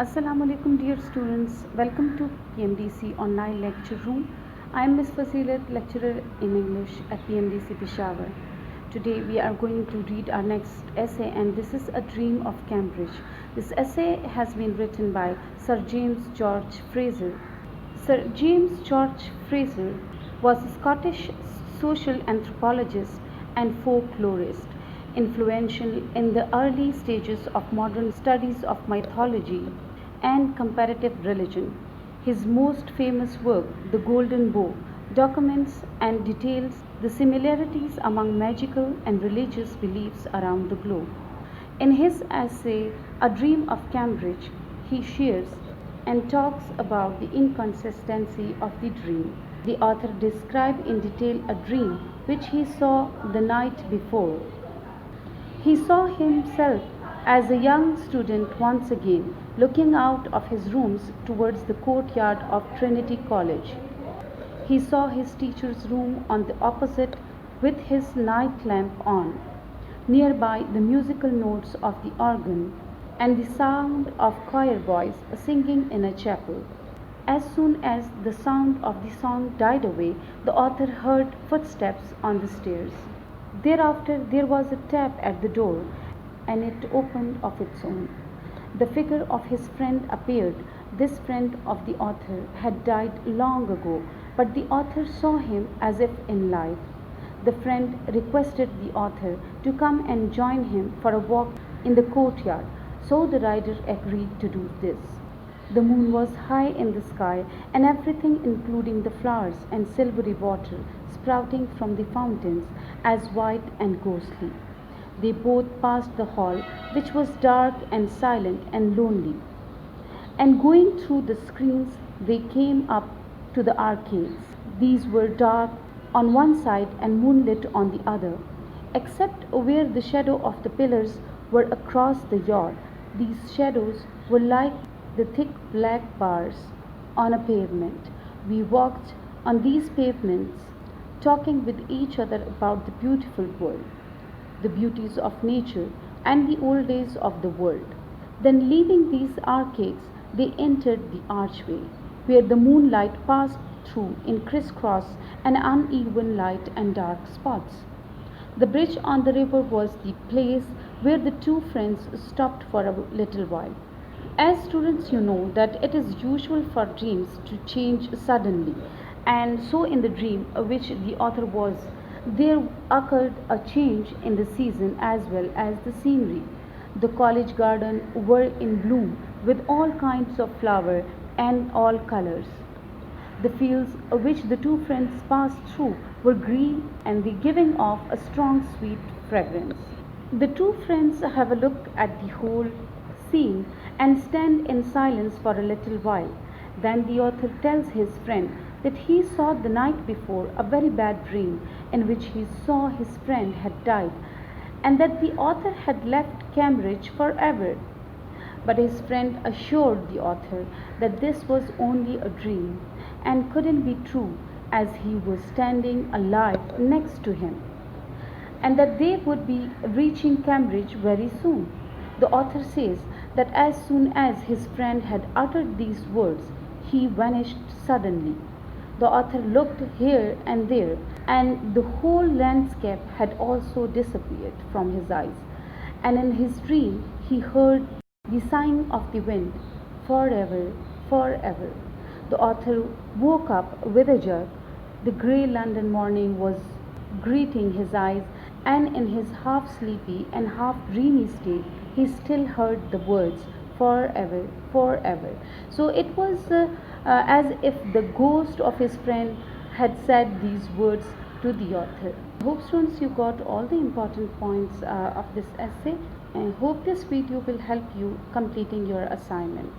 Assalamu alaikum dear students. Welcome to PMDC online lecture room. I am Miss Fazeelat, lecturer in English at PMDC Peshawar. Today we are going to read our next essay, and this is A Dream of Cambridge. This essay has been written by Sir James George Fraser. Sir James George Fraser was a Scottish social anthropologist and folklorist, influential in the early stages of modern studies of mythology and comparative religion. His most famous work, The Golden Bough, documents and details the similarities among magical and religious beliefs around the globe. In his essay, A Dream of Cambridge, he shares and talks about the inconsistency of the dream. The author describes in detail a dream which he saw the night before. He saw himself as a young student once again, looking out of his rooms towards the courtyard of Trinity College. He saw his teacher's room on the opposite with his night lamp on. Nearby, the musical notes of the organ and the sound of choir boys singing in a chapel. As soon as the sound of the song died away, the author heard footsteps on the stairs. Thereafter, there was a tap at the door, and it opened of its own. The figure of his friend appeared. This friend of the author had died long ago, but the author saw him as if in life. The friend requested the author to come and join him for a walk in the courtyard, so the writer agreed to do this. The moon was high in the sky, and everything, including the flowers and silvery water sprouting from the fountains, as white and ghostly. They both passed the hall, which was dark and silent and lonely, and going through the screens, they came up to the arcades. These were dark on one side and moonlit on the other, except where the shadow of the pillars were across the yard. These shadows were like the thick black bars on a pavement. We walked on these pavements, talking with each other about the beautiful world, the beauties of nature, and the old days of the world. Then, leaving these arcades, they entered the archway, where the moonlight passed through in crisscross and uneven light and dark spots. The bridge on the river was the place where the two friends stopped for a little while. As students, you know that it is usual for dreams to change suddenly, and so in the dream which the author was, there occurred a change in the season as well as the scenery. The college garden were in bloom with all kinds of flower and all colors. The fields which the two friends passed through were green and the giving off a strong sweet fragrance. The two friends have a look at the whole scene and stand in silence for a little while. Then the author tells his friend that he saw the night before a very bad dream in which he saw his friend had died, and that the author had left Cambridge forever. But his friend assured the author that this was only a dream and couldn't be true, as he was standing alive next to him, and that they would be reaching Cambridge very soon. The author says that as soon as his friend had uttered these words, he vanished suddenly. The author looked here and there, and the whole landscape had also disappeared from his eyes. And in his dream, he heard the sighing of the wind, forever, forever. The author woke up with a jerk. The grey London morning was greeting his eyes, and in his half sleepy and half dreamy state, he still heard the words forever, forever. So it was as if the ghost of his friend had said these words to the author. I hope students you got all the important points of this essay, and hope this video will help you completing your assignment.